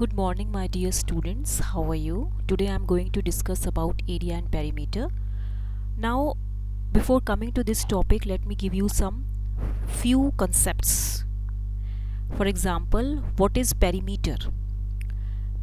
Good morning, my dear students. How are you? Today I am going to discuss about area and perimeter. Now, before coming to this topic, let me give you some few concepts. For example, what is perimeter?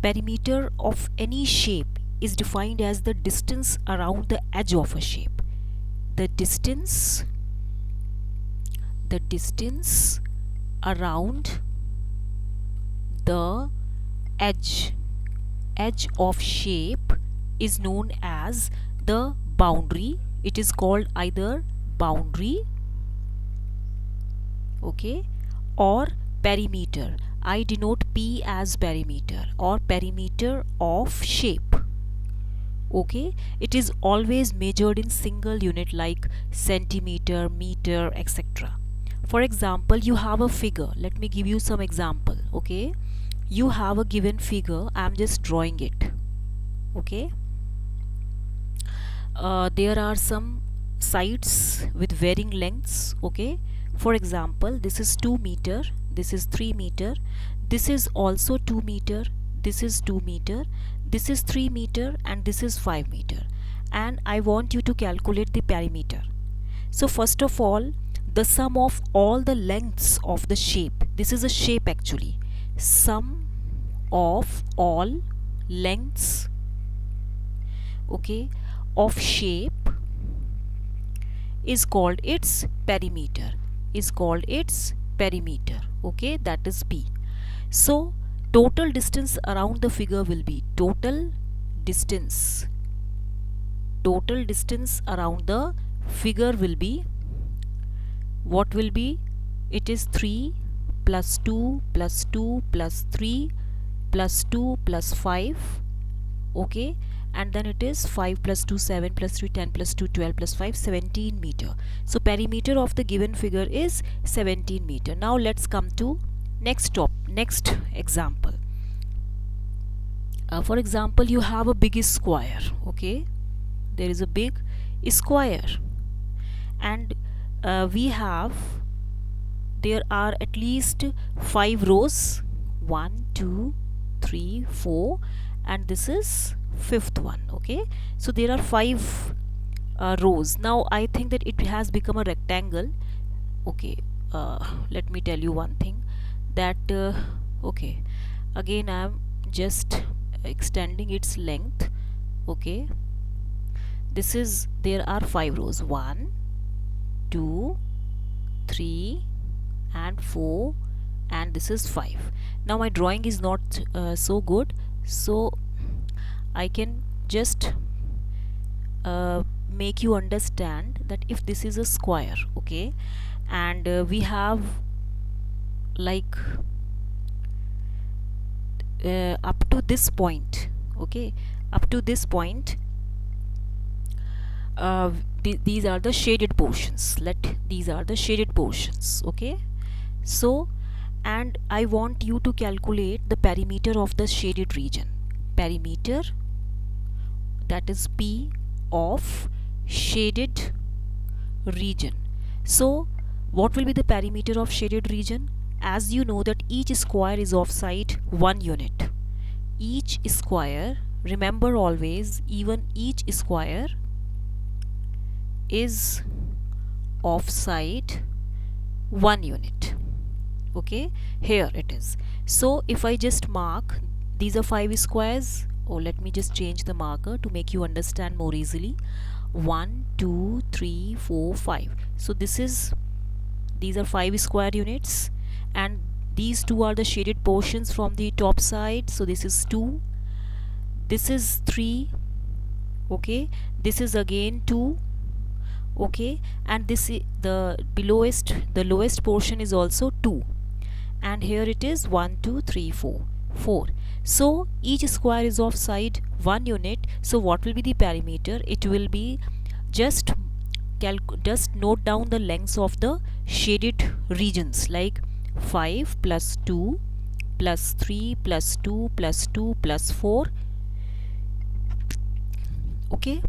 Perimeter of any shape is defined as the distance around the edge of a shape. The distance around the edge of shape is known as the boundary. It is called either boundary, okay, or perimeter. I denote P as perimeter or perimeter of shape. Okay, it is always measured in single unit like centimeter, meter, etc. For example, you have a figure. Let me give you some example. Okay, you have a given figure. I am just drawing it. Okay, there are some sides with varying lengths. Okay, for example, this is 2 meter, this is 3 meter, this is also 2 meter, this is 2 meter, this is 3 meter, and this is 5 meter, and I want you to calculate the perimeter. So first of all, the sum of all the lengths of the shape, this is a shape actually, sum of all lengths, okay, of shape is called its perimeter, okay, that is P. So total distance around the figure will be total distance around the figure will be, what will be, it is 3 plus 2 plus 2 plus 3 plus 2 plus 5, okay, and then it is 5 plus 2 7 plus 3 10 plus 2 12 plus 5 17 meter. So perimeter of the given figure is 17 meter. Now let's come to next example. For example, you have a big square. Okay, there is a big square, and there are at least 5 rows, 1 2 3 4, and this is fifth one. Okay, so there are 5 rows. Now I think that it has become a rectangle. Okay, let me tell you one thing, that okay, again I am just extending its length. Okay, this is, there are 5 rows, 1 2 3 and 4, and this is 5. Now my drawing is not so good, so I can just make you understand that if this is a square, okay, and we have like up to this point, okay, up to this point, these are the shaded portions. These are the shaded portions. Okay, so, and I want you to calculate the perimeter of the shaded region. Perimeter, that is P of shaded region. So what will be the perimeter of shaded region? As you know that each square is of side 1 unit. Each square, remember always, even each square is of side 1 unit. Okay, here it is. So if I just mark, these are 5 squares. Oh, let me just change the marker to make you understand more easily. 1 2 3 4 5. So these are 5 square units, and these 2 are the shaded portions from the top side. So this is 2, this is 3, okay, this is again 2, okay, and this is the lowest portion is also 2, and here it is 1 2 3 4. So each square is of side 1 unit. So what will be the perimeter? It will be, just note down the lengths of the shaded regions, like 5 plus 2 plus 3 plus 2 plus 2 plus 4, okay,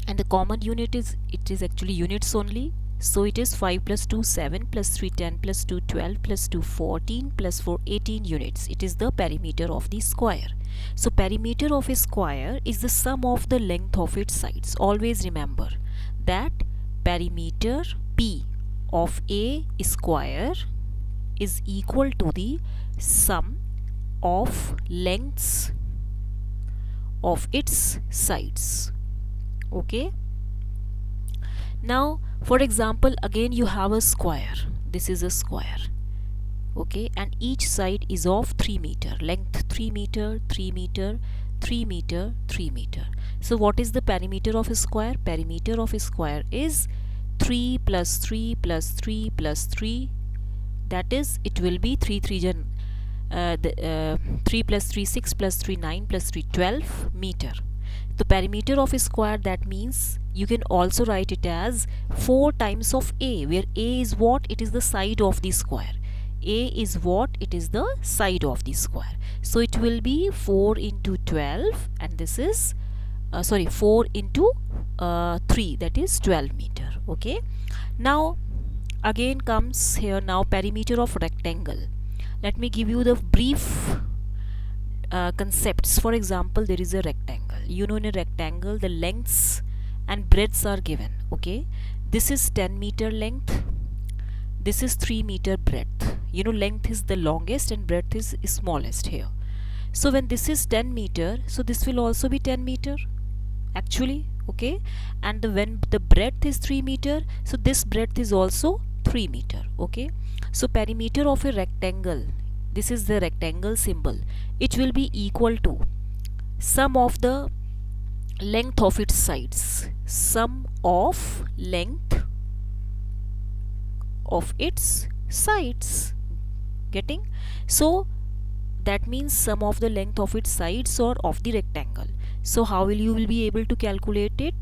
and the common unit is, it is actually units only. So it is 5 plus 2 7 plus 3 10 plus 2 12 plus 2 14 plus 4 18 units. It is the perimeter of the square. So perimeter of a square is the sum of the length of its sides. Always remember that perimeter P of a square is equal to the sum of lengths of its sides. Okay. Now for example, again you have a square. This is a square. Okay, and each side is of 3 meter, length 3 meter, 3 meter, 3 meter, 3 meter. So what is the perimeter of a square? Perimeter of a square is 3 plus 3 plus 3 plus 3. That is, it will be 3 plus 3 6 plus 3 9 plus 3 12 meter. The perimeter of a square, that means you can also write it as 4 times of a, where a is what? It is the side of the square. A is what? It is the side of the square. So it will be 4 into 12, and this is 4 into 3, that is 12 meter. Okay. Now again comes here now perimeter of rectangle. Let me give you the brief concepts. For example, there is a rectangle. You know, in a rectangle the lengths and breadths are given. Okay, this is 10 meter length, this is 3 meter breadth. You know, length is the longest and breadth is smallest here. So when this is 10 meter, so this will also be 10 meter actually. Okay, and when the breadth is 3 meter, so this breadth is also 3 meter. Okay, so perimeter of a rectangle, this is the rectangle symbol, it will be equal to sum of the length of its sides, sum of length of its sides. Getting? So that means sum of the length of its sides or of the rectangle. So how will you be able to calculate it?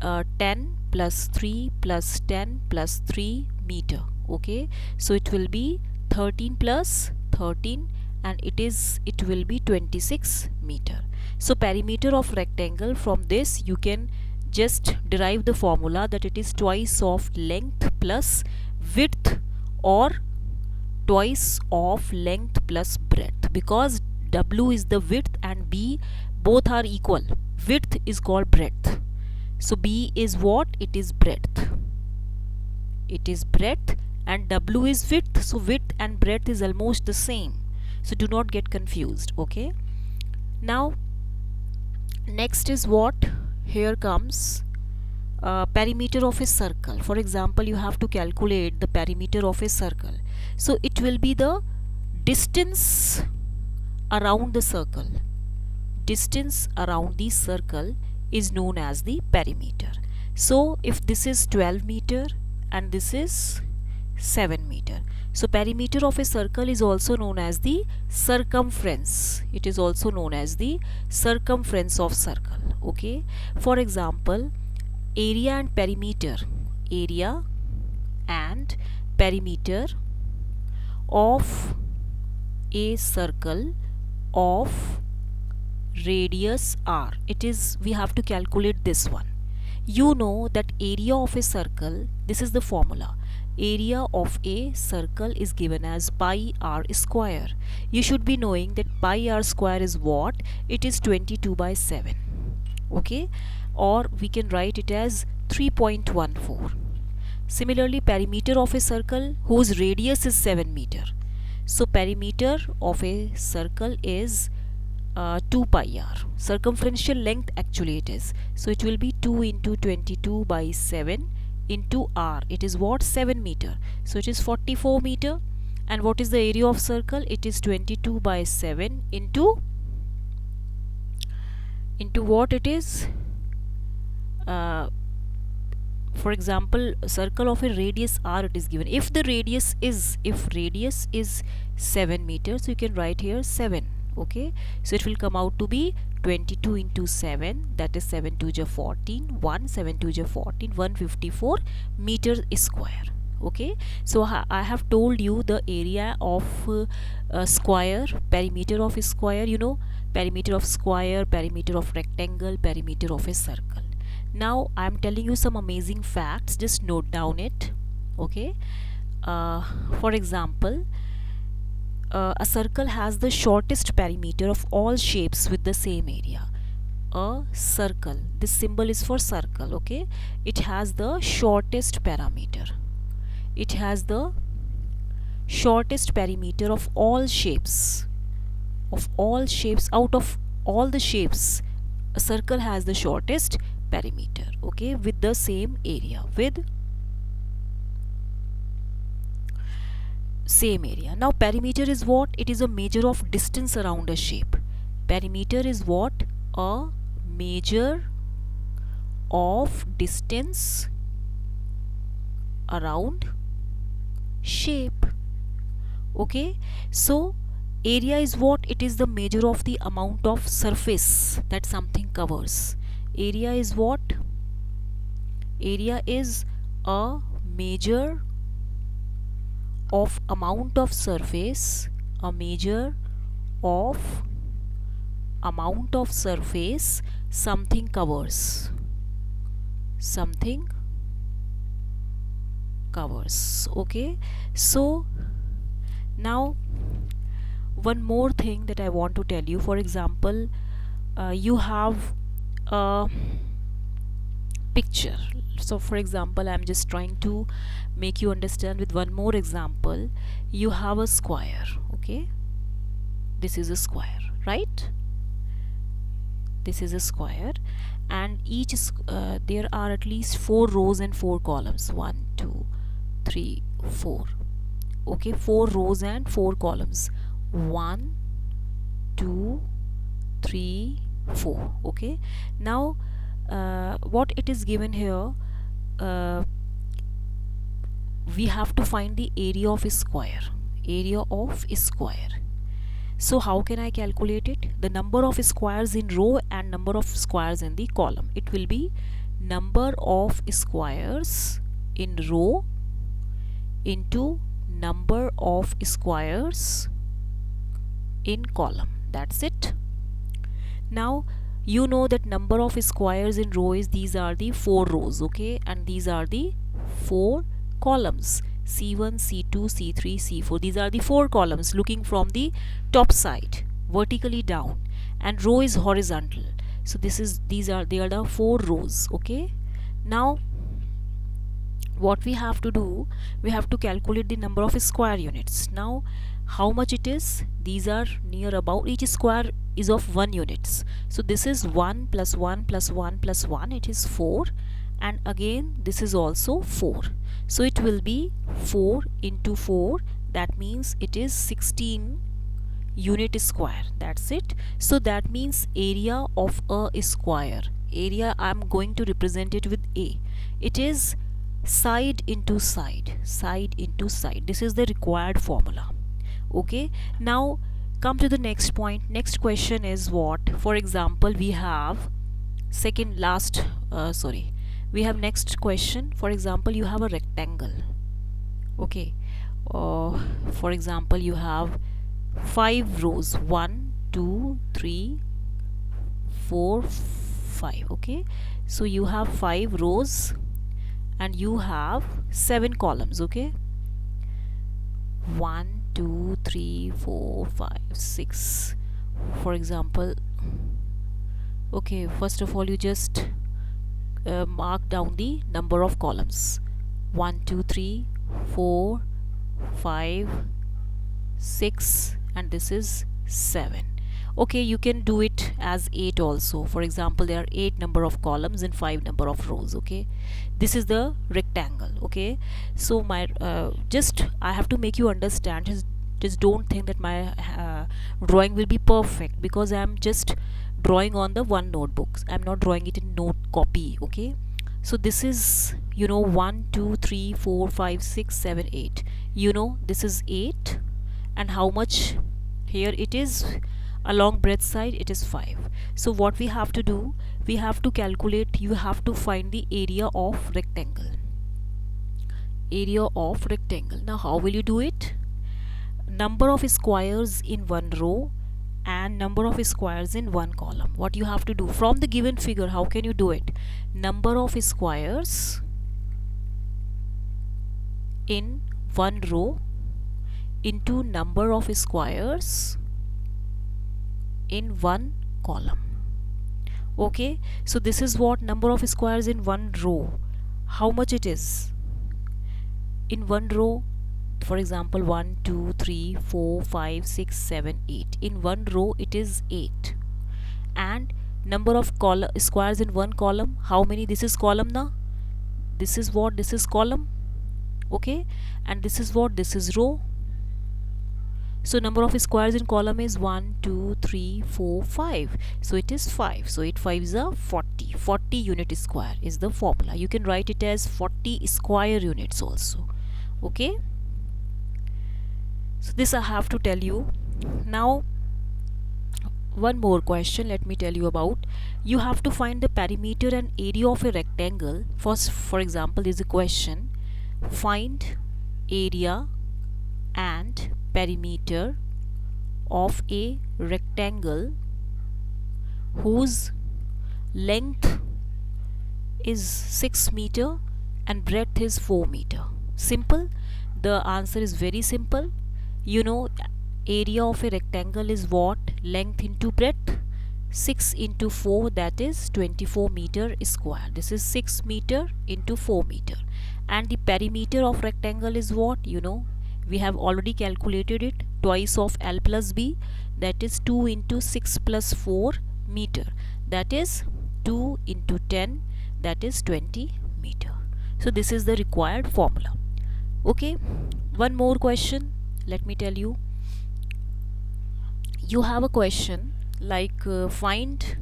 10 plus 3 plus 10 plus 3 meter. Okay, so it will be 13 plus 13, and it will be 26 meter. So perimeter of rectangle, from this you can just derive the formula that it is twice of length plus width, or twice of length plus breadth, because W is the width and B both are equal. Width is called breadth, so B is what? It is breadth. It is breadth and W is width, so width and breadth is almost the same, so do not get confused. Okay, now next is what? Here comes perimeter of a circle. For example, you have to calculate the perimeter of a circle. So it will be the distance around the circle. Distance around the circle is known as the perimeter. So if this is 12 meter and this is 7 meter, so perimeter of a circle is also known as the circumference. It is also known as the circumference of circle. Okay, for example, area and perimeter, area and perimeter of a circle of radius r. It is, we have to calculate this one. You know that area of a circle, this is the formula. Area of a circle is given as pi r square. You should be knowing that pi r square is what? It is 22 by 7. Okay, or we can write it as 3.14. Similarly, perimeter of a circle whose radius is 7 meter. So perimeter of a circle is 2 pi r. Circumferential length actually it is. So it will be 2 into 22 by 7 into r. It is what? 7 meter. So it is 44 meter. And what is the area of circle? It is 22 by 7 into what it is? For example, circle of a radius r, it is given. If radius is 7 meters, so you can write here 7. Okay, so it will come out to be 22 into 7, that is 7 2 ja 14, 1 7 2 ja 14, 154 meter square. Okay, so I have told you the area of a square, perimeter of a square, you know, perimeter of square, perimeter of rectangle, perimeter of a circle. Now I'm telling you some amazing facts, just note down it. Okay, for example, a circle has the shortest perimeter of all shapes with the same area. A circle, this symbol is for circle. Okay, it has the shortest perimeter, it has the shortest perimeter of all shapes, out of all the shapes, a circle has the shortest perimeter, okay, with the same area, with same area. Now perimeter is what? It is a measure of distance around a shape. Perimeter is what? A measure of distance around shape. Okay, so area is what? It is the measure of the amount of surface that something covers. Area is what? Area is a measure of amount of surface, a measure of amount of surface something covers, something covers. Okay, so now one more thing that I want to tell you. For example, you have a picture. So for example, I'm just trying to make you understand with one more example. You have a square. Okay, this is a square, right? This is a square, and each there are at least 4 rows and 4 columns. 1 2 3 4. Okay, 4 rows and 4 columns. 1 2 3 4. Okay, now what it is given here, we have to find the area of a square, area of a square. So how can I calculate it? The number of squares in row and number of squares in the column. It will be number of squares in row into number of squares in column. That's it. Now you know that number of squares in row is, these are the 4 rows, okay, and these are the 4 columns, C1 C2 C3 C4. These are the 4 columns looking from the top side vertically down, and row is horizontal. So they are the 4 rows. Okay, now what we have to do, we have to calculate the number of square units. Now how much it is? These are near about, each square is of 1 units. So this is 1 plus 1 plus 1 plus 1, it is 4, and again this is also 4. So it will be 4 into 4, that means it is 16 unit square. That's it. So that means area of a square, area I'm going to represent it with A. It is side into side, side into side. This is the required formula. Okay, now come to the next point. Next question is what? For example, we have we have next question. For example, you have a rectangle. Okay, for example, you have 5 rows, 1 2 3 4 5. Okay, so you have 5 rows and you have 7 columns. Okay, 1 2 3 4 5 6, for example. Okay, first of all you just mark down the number of columns. 1 2 3 4 5 6, and this is 7. Okay, you can do it as 8 also. For example, there are 8 number of columns and 5 number of rows. Okay, this is the rectangle. Okay, so my I have to make you understand. Just don't think that my drawing will be perfect, because I am just drawing on the one notebook. I'm not drawing it in note copy. Okay, so this is, 1 2 3 4 5 6 7 8. This is 8, and how much here it is? Along breadth side it is 5. So what we have to do, we have to calculate, you have to find the area of rectangle, area of rectangle. Now how will you do it? Number of squares in one row and number of squares in one column. What you have to do from the given figure, how can you do it? Number of squares in one row into number of squares in one column. Okay, so this is what number of squares in one row, how much it is in one row. For example, 1 2 3 4 5 6 7 8, in one row it is 8. And number of squares in one column, how many? This is column now, this is what, this is column. Okay, and this is what, this is row. So number of squares in column is 1 2 3 4 5, so it is 5. So 8 5s are 40. 40 unit square is the formula. You can write it as 40 square units also. Okay, so this I have to tell you. Now one more question let me tell you about. You have to find the perimeter and area of a rectangle. First, for example, is a question: find area and perimeter of a rectangle whose length is 6 meter and breadth is 4 meter. Simple. The answer is very simple. You know, area of a rectangle is what? Length into breadth. 6 into 4, that is 24 meter square. This is 6 meter into 4 meter. And the perimeter of rectangle is what? You know, we have already calculated it, twice of L plus B, that is 2 into 6 plus 4 meter, that is 2 into 10, that is 20 meter. So this is the required formula. Okay, one more question let me tell you. You have a question like find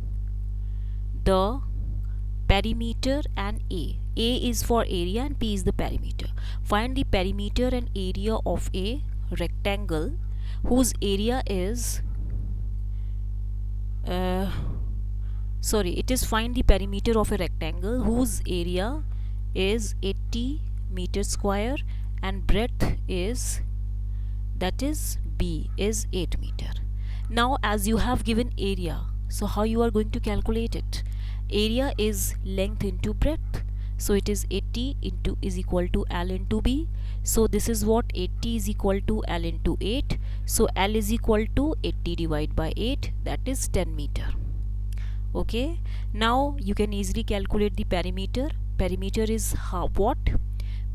the perimeter and A. A is for area and P is the perimeter. Find the perimeter and area of a rectangle whose area is it is find the perimeter of a rectangle whose area is 80 meter square and breadth is, that is B, is 8 meter. Now as you have given area, so how you are going to calculate it? Area is length into breadth, so it is 80 into is equal to L into B. So this is what, 80 is equal to L into 8, so L is equal to 80 divided by 8, that is 10 meter. Okay, now you can easily calculate the perimeter. Perimeter is what?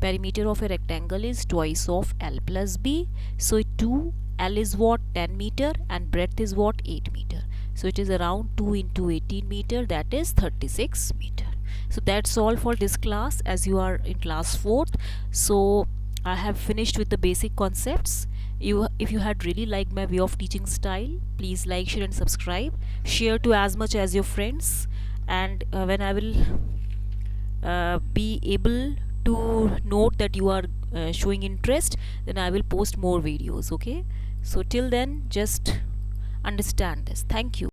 Perimeter of a rectangle is twice of L plus B, so 2 L is what? 10 meter and breadth is what? 8 meter. So it is around 2 into 18 meter, that is 36 meter. So that's all for this class, as you are in class 4th. So I have finished with the basic concepts. If you had really liked my way of teaching style, please like, share and subscribe. Share to as much as your friends, and when I will be able to note that you are showing interest, then I will post more videos. Okay, so till then just understand this. Thank you.